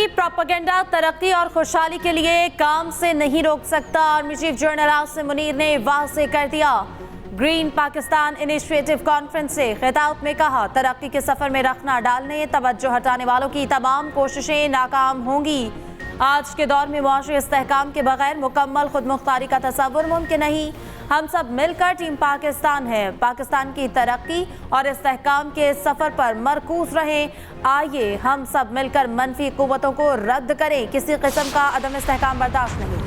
Propaganda तरक्की और खुशहाली के लिए काम से नहीं रोक सकता। Army chief general Asim Munir ने वाज़ेह कर दिया। ग्रीन पाकिस्तान इनिशिएटिव कॉन्फ्रेंस से खिताब में कहा, तरक्की के सफर में रखना डालने, तवज्जो हटाने वालों की तमाम कोशिशें नाकाम होंगी। आज के दौर में मुआशी इस्तेहकाम के बगैर मुकम्मल खुद मुख्तारी का तसव्वुर मुमकिन नहीं। हम सब मिलकर टीम पाकिस्तान है। पाकिस्तान की तरक्की और इस्तेहकाम के सफर पर मरकूज रहें। आइए हम सब मिलकर मनफी कुव्वतों को रद्द करें। किसी किस्म का अदम इस्तेहकाम बर्दाश्त नहीं।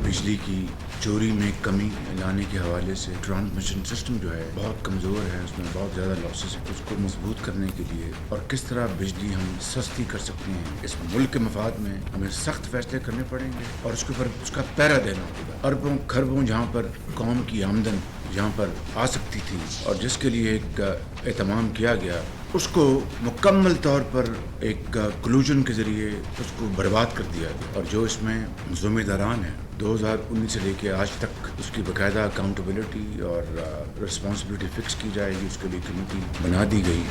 बिजली की चोरी में कमी लाने के हवाले से ट्रांसमिशन सिस्टम जो है बहुत कमज़ोर है, उसमें बहुत ज़्यादा लॉसेस है। उसको मजबूत करने के लिए और किस तरह बिजली हम सस्ती कर सकते हैं, इस मुल्क के मफाद में हमें सख्त फैसले करने पड़ेंगे और उसके ऊपर उसका पहरा देना होगा। अरबों खरबों जहाँ पर कौम की आमदन यहाँ पर आ सकती थी और जिसके लिए एक एहतमाम किया गया, उसको मुकम्मल तौर पर एक कलूजन के ज़रिए उसको बर्बाद कर दिया गया। और जो इसमें ज़िम्मेदारान है 2019 से लेके आज तक उसकी बाकायदा अकाउंटेबिलिटी और रिस्पॉन्सिबिलिटी फिक्स की जाएगी, उसके लिए कमेटी बना दी गई।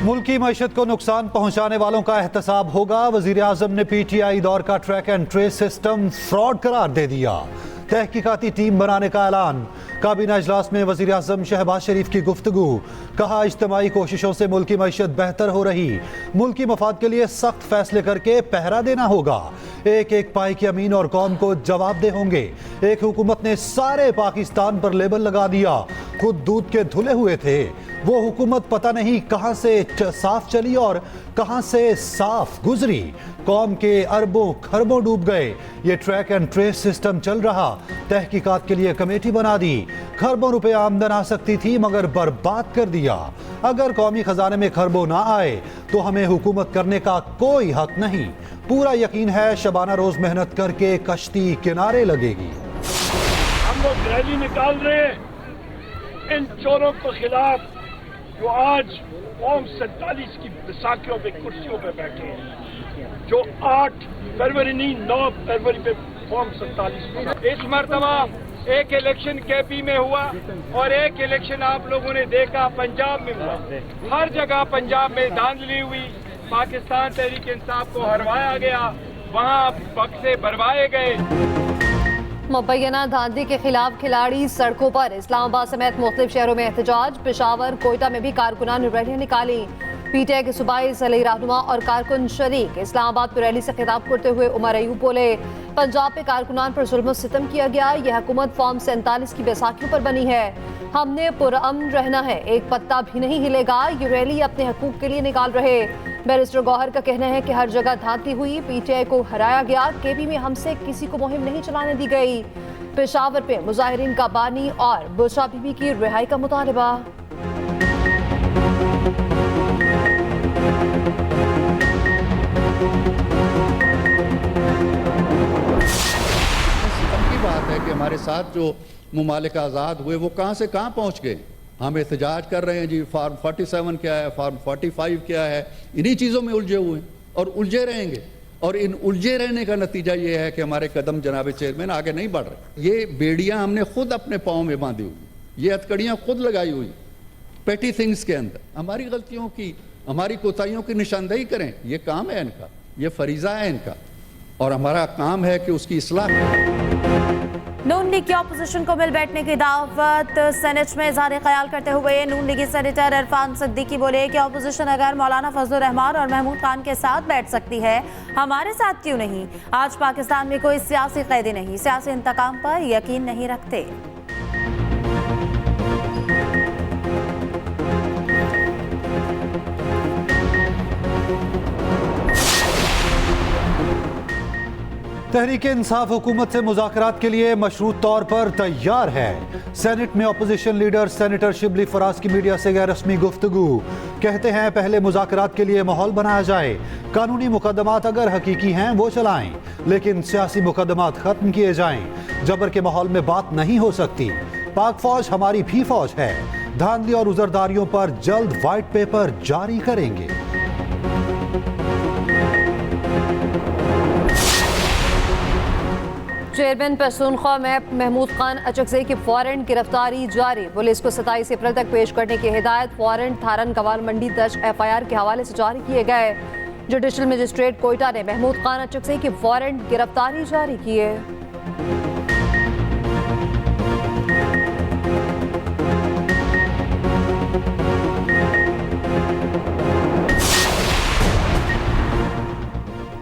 मुल्की मईशत को नुकसान पहुंचाने वालों का एहतसाब होगा। वजीर आजम ने PTI दौर का track and trace system fraud करार दे दिया। तहकीकाती टीम बनाने का ऐलान। काबीना इजलास में वजीर आजम शहबाज शरीफ की गुफ्तगू। कहा, इज्तिमाई कोशिशों से मुल्की मईशत बेहतर हो रही। मुल्की मफाद के लिए सख्त फैसले करके पहरा देना होगा। एक एक पाई के अमीन और कौम को जवाबदेह होंगे। एक हुकूमत ने सारे पाकिस्तान पर लेबल लगा दिया, खुद दूध के धुले हुए थे। वो हुकूमत पता नहीं कहां से साफ चली और कहां से साफ गुजरी। कौम के अरबों खरबों डूब गए। ये ट्रैक एंड ट्रेस सिस्टम चल रहा। तहकीकात के लिए कमेटी बना दी। खरबों रुपए आमदन आ सकती थी मगर बर्बाद कर दिया। अगर कौमी खजाने में खरबों ना आए तो हमें हुकूमत करने का कोई हक नहीं। पूरा यकीन है शबाना रोज मेहनत करके कश्ती किनारे लगेगी। हम लोग रैली निकाल रहे हैं इन चोरों के खिलाफ जो आज फॉर्म 47 की बैसाखियों पे कुर्सियों पे बैठे हैं, जो 8 फरवरी नहीं 9 फरवरी पे फॉर्म 47 में। इस मरतबा एक इलेक्शन KP में हुआ और एक इलेक्शन आप लोगों ने देखा पंजाब में हुआ। हर जगह पंजाब में धांधली हुई, पाकिस्तान तहरीक इंसाफ को हरवाया गया, वहाँ बक्से भरवाए गए। मुबैना धांधली के खिलाफ खिलाड़ी सड़कों पर। इस्लामाबाद समेत मुख्तलिफ शहरों में एहतजाज। पेशावर, कोयटा में भी कारकुनान ने रैलियां निकाली। PTI के सूबाई ज़िले रहनुमा और कारकुन शरीक। इस्लामाबाद पर रैली से खिताब करते हुए उमर अयूब बोले, पंजाब पे कारकुनान पर जुल्म सितम किया गया। यह हुकूमत फॉर्म 47 की बैसाखियों पर बनी है। हमने पुरअमन रहना है, एक पत्ता भी नहीं हिलेगा। ये रैली अपने हकूक के लिए निकाल रहे। बैरिस्टर गौहर का कहना है कि हर जगह धांधली हुई, PTI को हराया गया। KP में हमसे किसी को मुहिम नहीं चलाने दी गई। पेशावर पे मुजाहिरीन का बानी और बुशरा बीबी की रिहाई का मुतालबा। बात है कि हमारे साथ जो मुमालिक आज़ाद हुए वो कहाँ से कहाँ पहुँच गए। हम एहतजाज कर रहे हैं जी, फॉर्म 47 क्या है, फॉर्म 45 क्या है, इन्हीं चीज़ों में उलझे हुए हैं और उलझे रहेंगे। और इन उलझे रहने का नतीजा ये है कि हमारे कदम जनाब चेयरमैन आगे नहीं बढ़ रहे। ये बेड़ियाँ हमने खुद अपने पाँव में बांधी हुई, ये हथकड़ियाँ खुद लगाई हुई पेटी थिंग्स के अंदर। हमारी गलतियों की, हमारी कोताहियों की निशानदेही करें, ये काम है इनका, ये फरीजा है इनका और हमारा काम है कि उसकी इस्लाह करें। नून लीग की अपोजिशन को मिल बैठने की दावत। सेनेट में इज़हार ख्याल करते हुए नून लीगी सेनेटर इरफान सिद्दीकी बोले कि अपोजिशन अगर मौलाना फजलुर रहमान और महमूद खान के साथ बैठ सकती है, हमारे साथ क्यों नहीं। आज पाकिस्तान में कोई सियासी कैदी नहीं, सियासी इंतकाम पर यकीन नहीं रखते। तहरीक इंसाफ हुकूमत से मुज़ाकरात के लिए मशरूत तौर पर तैयार है। सेनेट में opposition leader senator Shibli Faraz की मीडिया से गैर रस्मी गुफ्तगू। कहते हैं पहले मुज़ाकरात के लिए माहौल बनाया जाए। कानूनी मुकदमात अगर हकीकी हैं वो चलाएं, लेकिन सियासी मुकदमात खत्म किए जाएं। जबर के माहौल में बात नहीं हो सकती। पाक फौज हमारी भी फौज है। धांधली और उजरदारियों पर जल्द व्हाइट पेपर जारी करेंगे। चेयरमैन पश्तूनख्वा मैप महमूद खान अचकज़ई की वारंट गिरफ्तारी जारी। पुलिस को 27 अप्रैल तक पेश करने की हिदायत। वारंट थारन कवाल मंडी दर्ज FIR के हवाले से जारी किए गए। जुडिशल मजिस्ट्रेट कोयटा ने महमूद खान अचकज़ई की वारंट गिरफ्तारी जारी की है।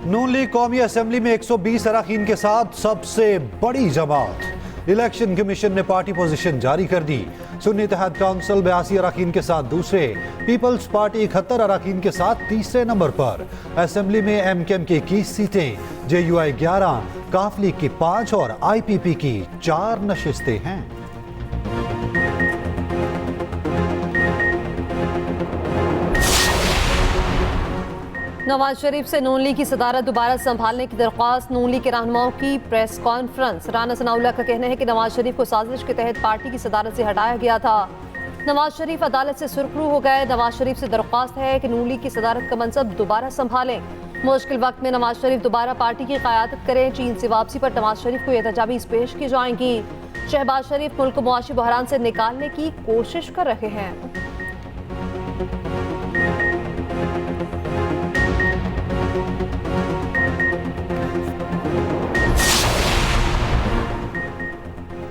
नून लीग कौमी असेंबली में 120 अरकान के साथ सबसे बड़ी जमात। इलेक्शन कमीशन ने पार्टी पोजीशन जारी कर दी। सुन्नी इत्तेहाद काउंसिल 82 अरकान के साथ दूसरे, पीपल्स पार्टी 71 अरकान के साथ तीसरे नंबर पर। असेंबली में MKM की 21 सीटें, JUI 11, काफ लीग की 5 और IPP की 4 नशिस्तें हैं। नवाज शरीफ से नून लीग की सदारत दोबारा संभालने की दरख्वास्त। नून लीग के रहनुमाओं की प्रेस कॉन्फ्रेंस। राना सनाउल्लाह का कहना है कि नवाज शरीफ को साजिश के तहत पार्टी की सदारत से हटाया गया था। नवाज शरीफ अदालत से सुरखरू हो गए। नवाज शरीफ से दरख्वास्त है कि नून लीग की सदारत का मनसब दोबारा संभालें। मुश्किल वक्त में नवाज शरीफ दोबारा पार्टी की क़यादत करें। चीन से वापसी पर नवाज शरीफ को यह तजावीज़ पेश की जाएंगी। शहबाज शरीफ मुल्क को मुआशी बहरान से निकालने की कोशिश कर रहे हैं।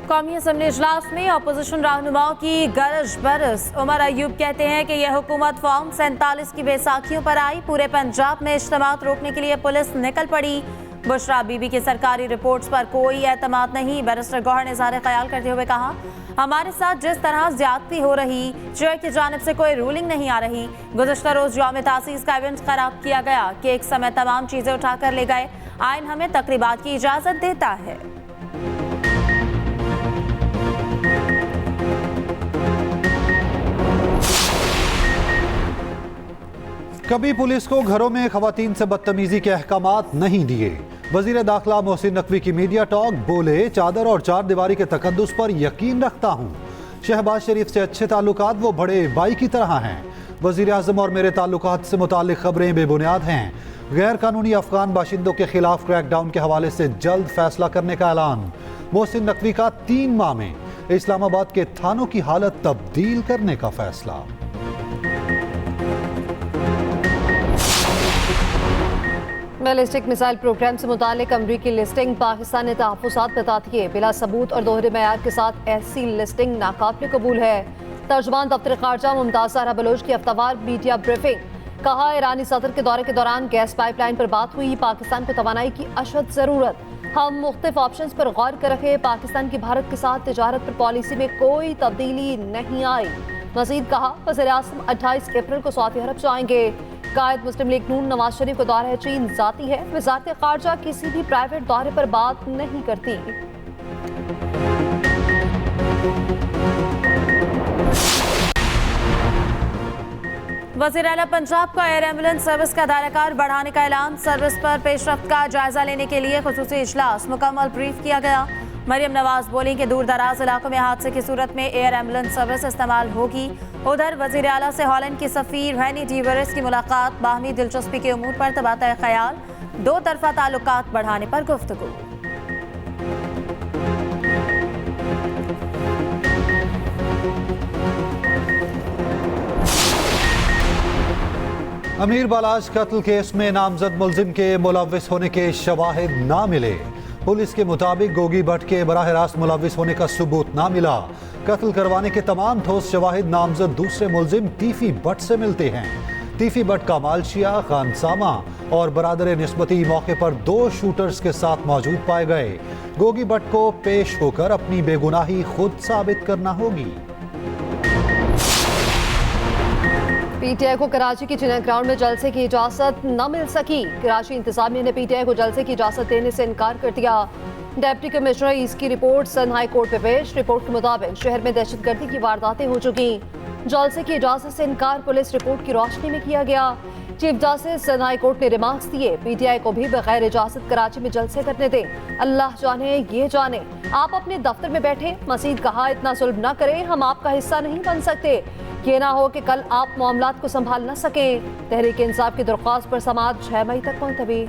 कौमी असम्बली इजलास में अपोजिशन रहनुमाओं की गरज बरस। उमर अयूब कहते हैं कि यह हुकूमत फॉर्म 47 की बैसाखियों पर आई। पूरे पंजाब में इज्तिमात रोकने के लिए पुलिस निकल पड़ी। बुशरा बीबी की सरकारी रिपोर्ट्स पर कोई एतमाद नहीं। बैरिस्टर गौहर ने इज़हार ख्याल करते हुए कहा, हमारे साथ जिस तरह ज्यादती हो रही, चेयर की जानिब से कोई रूलिंग नहीं आ रही। गुज़श्ता रोज यौम तासीस का इवेंट खराब किया गया कि एक समय तमाम चीजें उठाकर ले गए। आइन हमें तकरीबात की इजाजत देता है। कभी पुलिस को घरों में खवातीन से बदतमीजी के अहकामात नहीं दिए। वजीर दाखिला मोहसिन नकवी की मीडिया टॉक। बोले, चादर और चार दीवारी के तकद्दुस पर यकीन रखता हूँ। शहबाज शरीफ से अच्छे ताल्लुकात वो बड़े भाई की तरह हैं। वजीर आज़म और मेरे ताल्लुकात से मुताल्लिक खबरें बेबुनियाद हैं। गैर कानूनी अफगान बाशिंदों के खिलाफ क्रैकडाउन के हवाले से जल्द फैसला करने का ऐलान। मोहसिन नकवी का 3 माह में इस्लामाबाद के थानों की हालत तब्दील करने का फैसला। बैलिस्टिक मिसाइल प्रोग्राम से मुतालिक अमरीकी लिस्टिंग पाकिस्तान ने तहफ़्फ़ुज़ात बता दिए। बिला सबूत और दोहरे मयार के साथ ऐसी लिस्टिंग नाकाबिल कबूल है। तर्जुमान दफ्तर खारजा मुमताज़ ज़हरा बलोच की हफ्तावार मीडिया ब्रीफिंग। कहा, ईरानी सदर के दौरे के दौरान गैस पाइपलाइन पर बात हुई। पाकिस्तान को तवानाई की अशद ज़रूरत। हम मुख्तलिफ ऑप्शंस पर गौर कर रहे। पाकिस्तान की भारत के साथ तिजारत पर पॉलिसी में कोई तब्दीली नहीं आई। मजीद कहा, वज़ीर आज़म 28 अप्रैल को सऊदी अरब जाएंगे। कायद मुस्लिम लीग नून नवाज शरीफ को दौरा चीन जाती है। वज़ारत खारजा किसी भी प्राइवेट दौरे पर बात नहीं करती। वज़ीर आला पंजाब का एयर एम्बुलेंस सर्विस का दायराकार बढ़ाने का ऐलान। सर्विस पर पेशरफ्त का जायजा लेने के लिए खुसूसी इजलास मुकम्मल ब्रीफ किया गया। मरियम नवाज बोली कि दूर दराज इलाकों में हादसे की सूरत में एयर एम्बुलेंस सर्विस इस्तेमाल होगी। उधर वज़ीर आला से हॉलैंड की सफ़ीर हैनी डीवरिस की मुलाकात। बाहमी दिलचस्पी के उमूर पर तबादला ख्याल। 2 तरफ़ा ताल्लुकात बढ़ाने पर गुफ्तगू। अमीर बालाज कत्ल केस में नामजद मुलजिम के मुलव्विस होने के शवाहिद ना मिले। पुलिस के मुताबिक गोगी भट्ट के बराह रास्त मुलव्विस होने का सबूत ना मिला। कत्ल करवाने के तमाम ठोस शवाहिद नामजद दूसरे मुलजिम तीफी भट्ट से मिलते हैं। तीफी भट्ट का मालशिया, खानसामा और बरादर निस्बती मौके पर 2 शूटर्स के साथ मौजूद पाए गए। गोगी भट्ट को पेश होकर अपनी बेगुनाही खुद साबित करना होगी। पीटीआई को कराची के चिनाई ग्राउंड में जलसे की इजाजत न मिल सकी। कराची इंतजामिया ने पीटीआई को जलसे की इजाजत देने से इनकार कर दिया। डिप्टी कमिश्नर ईस्ट की रिपोर्ट सन हाई कोर्ट में पेश। रिपोर्ट के मुताबिक शहर में दहशतगर्दी की वारदातें हो चुकी। जलसे की इजाजत से इनकार पुलिस रिपोर्ट की रोशनी में किया गया। चीफ जस्टिस सन हाई कोर्ट ने रिमार्क्स दिए, पीटीआई को भी बगैर इजाजत कराची में जलसे करने दें। अल्लाह जाने ये जाने, आप अपने दफ्तर में बैठे। मजीद कहा, इतना जुल्म न करें, हम आपका हिस्सा नहीं बन सकते। ये ना हो कि कल आप मामलात को संभाल न सकें। तहरीक इंसाफ की दरख्वास्त पर समाअत 6 मई तक मुलतवी।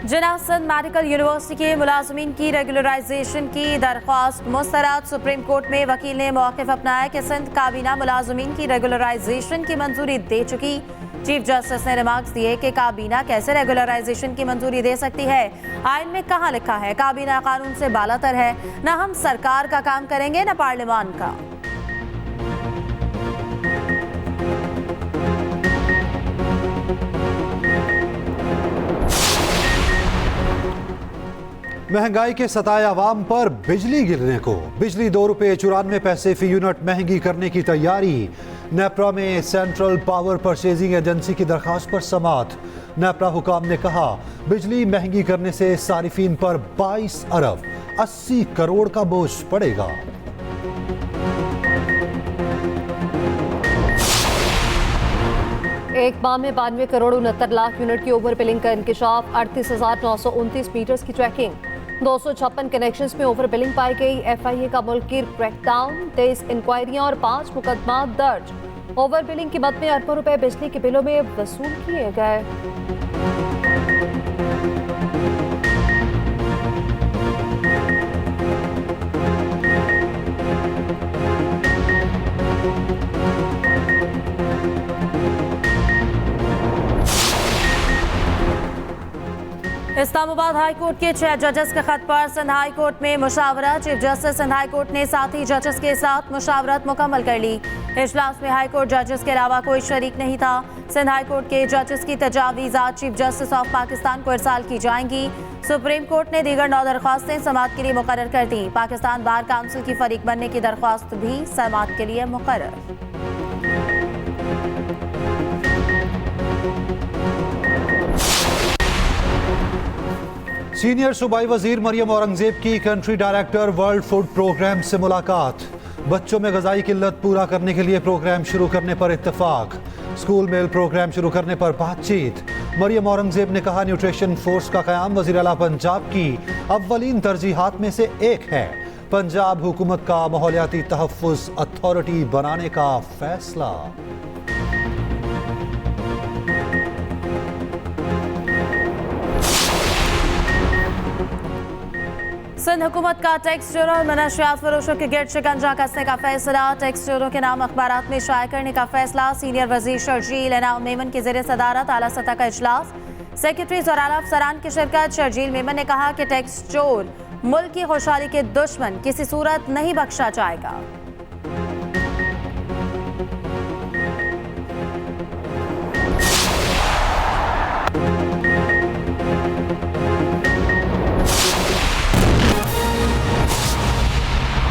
जिन्ना सिंध मेडिकल यूनिवर्सिटी के मुलाजमीन की रेगुलराइजेशन की दरख्वास्त मुस्तरद। सुप्रीम कोर्ट में वकील ने मौक़िफ़ अपनाया कि सिंध काबीना मुलाजमीन की रेगुलराइजेशन की मंजूरी दे चुकी। चीफ जस्टिस ने रिमार्क्स दिए कि काबीना कैसे रेगुलराइजेशन की मंजूरी दे सकती है। आइन में कहाँ लिखा है काबीना कानून से बालातर है। न हम सरकार का काम करेंगे न पार्लियामान का। महंगाई के सताए अवाम पर बिजली गिरने को बिजली ₹2.94 फी यूनिट महंगी करने की तैयारी। नेपरा में सेंट्रल पावर परचेजिंग एजेंसी की दरखास्त पर समाअत। नेपरा हुकाम ने कहा बिजली महंगी करने से सारिफीन पर 22 अरब 80 करोड़ का बोझ पड़ेगा। एक माह में 92 करोड़ 69 लाख यूनिट की ओवर बिलिंग का इंकशाफ। 38,929 मीटर्स की ट्रैकिंग। 256 कनेक्शंस में ओवर बिलिंग पाई गई। FIA का मुल्की क्रैकडाउन, 23 इंक्वायरियां और 5 मुकदमा दर्ज। ओवर बिलिंग की मद में अरबों रुपए बिजली के बिलों में वसूल किए गए। इस्लामाबाद हाई कोर्ट के 6 जजेस के खत पर सिंध हाई कोर्ट में मुशावरत। Chief justice Sindh high court ने साथी जजेस के साथ मुशावरत मुकम्मल कर ली। इजलास में हाई कोर्ट जजेस के अलावा कोई शरीक नहीं था। सिंध हाई कोर्ट के जजेस की तजावीज़ात चीफ जस्टिस ऑफ पाकिस्तान को इरसाल की जाएंगी। सुप्रीम कोर्ट ने दीगर 9 दरख्वास्तें समाअत के लिए मुकर्रर कर दी। पाकिस्तान बार काउंसिल की फरीक बनने की दरख्वास्त भी समाअत के लिए मुकर्रर। सीनियर सूबाई वजीर मरियम औरंगजेब की country director world food programme से मुलाकात। बच्चों में ग़िज़ाई किल्लत पूरा करने के लिए प्रोग्राम शुरू करने पर इत्तेफाक। स्कूल मेल प्रोग्राम शुरू करने पर बातचीत। मरियम औरंगजेब ने कहा न्यूट्रिशन फोर्स का क़याम वज़ीर आला पंजाब की अव्वलीन तरजीहात में से एक है। पंजाब हुकूमत का माहौलियाती तहफ़्फ़ुज़ अथॉरिटी बनाने का फैसला। सिंध हुकूमत का टैक्स चोरों और मनशियात फरोशों के गिरद शिकंजा कसने का फैसला। टैक्स चोरों के नाम अखबारात में शाया करने का फैसला। सीनियर वजीर शर्जील इनाम मेमन की ज़ेर सदारत आला सतह का इजलास। सेक्रेटरीज और आला अफसरान की शिरकत। शर्जील मेमन ने कहा कि टैक्स चोर मुल्क की खुशहाली के दुश्मन किसी सूरत नहीं बख्शा जाएगा।